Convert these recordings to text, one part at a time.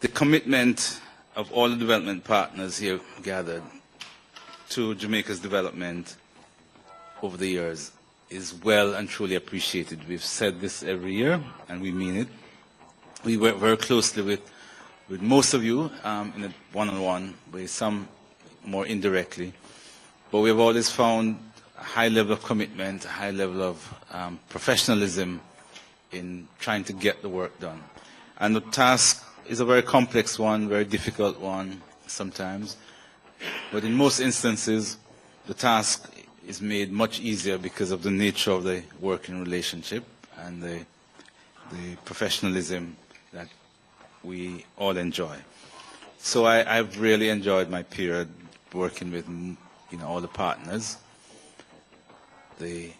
The commitment of all the development partners here gathered to Jamaica's development over the years is well and truly appreciated. We've said this every year, and we mean it. We work very closely with most of you in a one-on-one way, some more indirectly. But we've always found a high level of commitment, a high level of professionalism in trying to get the work done. And the task is a very complex one, very difficult one sometimes. But in most instances, the task is made much easier because of the nature of the working relationship and the professionalism that we all enjoy. So I've really enjoyed my period working with all the partners. The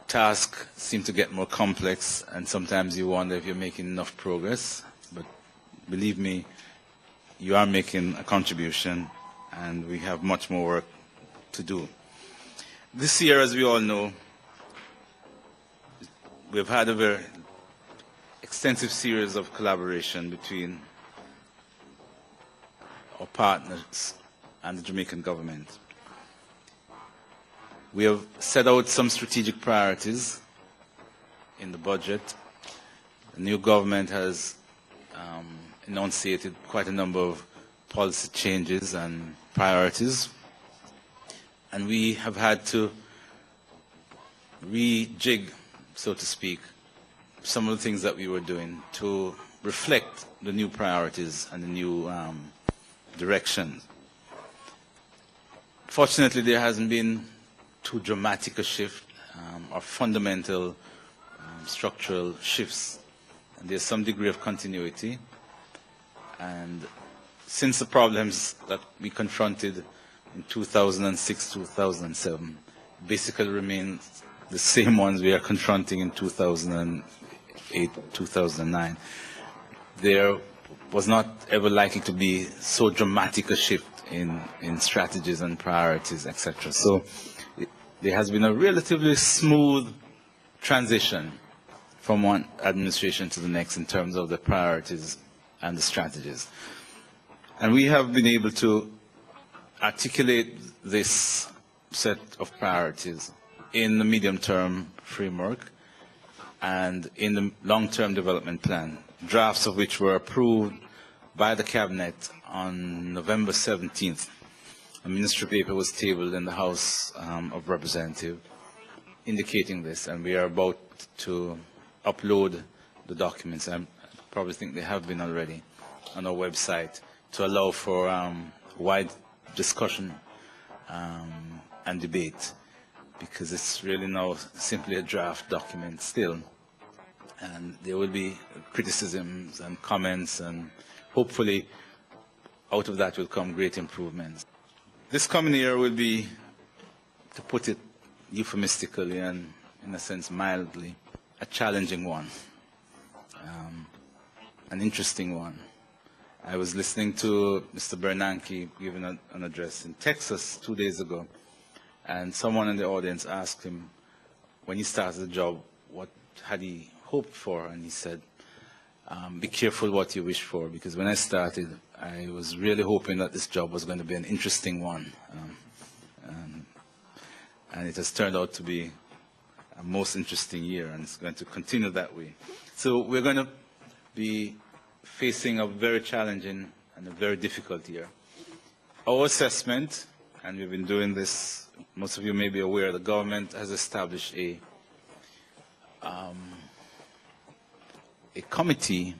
tasks seem to get more complex, and sometimes you wonder if you're making enough progress. But believe me, you are making a contribution, and we have much more work to do. This year, as we all know, we've had a very extensive series of collaboration between our partners and the Jamaican government. We have set out some strategic priorities in the budget. The new government has enunciated quite a number of policy changes and priorities, and we have had to rejig, so to speak, some of the things that we were doing to reflect the new priorities and the new direction. Fortunately, there hasn't been too dramatic a shift or fundamental structural shifts, and there's some degree of continuity. And since the problems that we confronted in 2006, 2007 basically remain the same ones we are confronting in 2008, 2009, there was not ever likely to be so dramatic a shift in strategies and priorities, etc. So there has been a relatively smooth transition from one administration to the next in terms of the priorities and the strategies. And we have been able to articulate this set of priorities in the medium-term framework and in the long-term development plan, drafts of which were approved by the Cabinet on November 17th. A ministry paper was tabled in the House of Representatives indicating this, and we are about to upload the documents. I probably think they have been already on our website to allow for wide discussion and debate, because it's really now simply a draft document still. And there will be criticisms and comments, and hopefully out of that will come great improvements. This coming year will be, to put it euphemistically and in a sense mildly, a challenging one, an interesting one. I was listening to Mr. Bernanke giving an address in Texas 2 days ago, and someone in the audience asked him, when he started the job, what had he hoped for, and he said, be careful what you wish for, because when I started, I was really hoping that this job was going to be an interesting one. And it has turned out to be a most interesting year, and it's going to continue that way. So we're going to be facing a very challenging and a very difficult year. Our assessment, and we've been doing this, most of you may be aware, the government has established a committee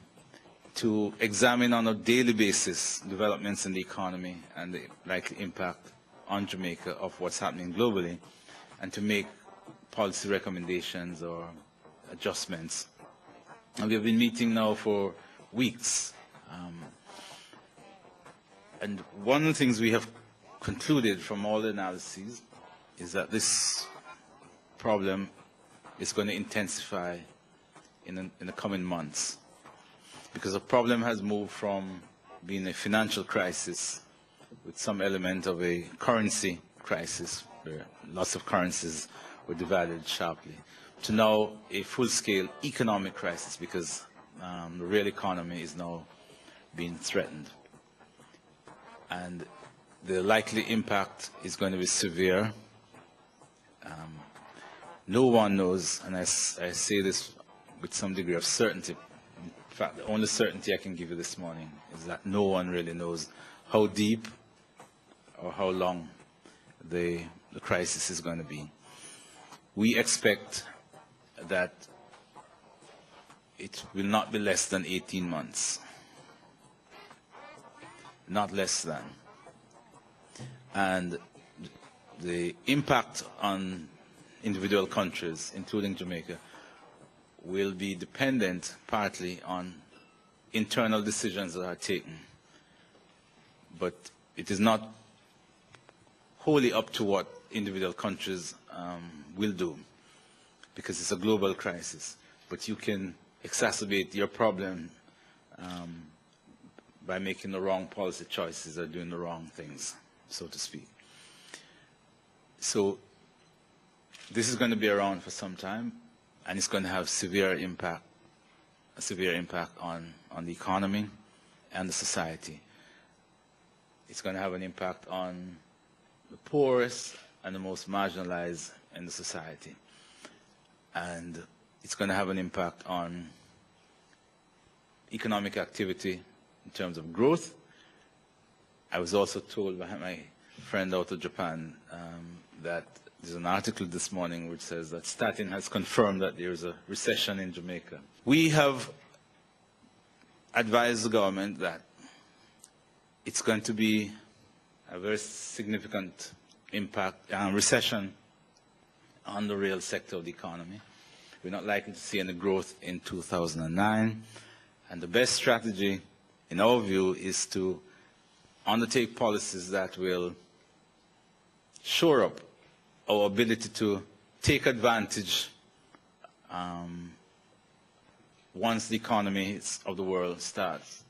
to examine on a daily basis developments in the economy and the likely impact on Jamaica of what's happening globally, and to make policy recommendations or adjustments. And we have been meeting now for weeks. And one of the things we have concluded from all the analyses is that this problem is going to intensify in the coming months, because the problem has moved from being a financial crisis with some element of a currency crisis, where lots of currencies were devalued sharply, to now a full-scale economic crisis, because the real economy is now being threatened. And the likely impact is going to be severe. No one knows, and I say this with some degree of certainty. In fact, the only certainty I can give you this morning is that no one really knows how deep or how long the crisis is going to be. We expect that it will not be less than 18 months. Not less than. And the impact on individual countries, including Jamaica, will be dependent partly on internal decisions that are taken. But it is not wholly up to what individual countries will do, because it's a global crisis. But you can exacerbate your problem by making the wrong policy choices or doing the wrong things, so to speak. So this is going to be around for some time, and it's going to have a severe impact on the economy and the society. It's going to have an impact on the poorest and the most marginalized in the society. And it's going to have an impact on economic activity in terms of growth. I was also told by my friend out of Japan that there's an article this morning which says that Statin has confirmed that there is a recession in Jamaica. We have advised the government that it's going to be a very significant impact and recession on the real sector of the economy. We're not likely to see any growth in 2009. And the best strategy, in our view, is to undertake policies that will shore up our ability to take advantage once the economy of the world starts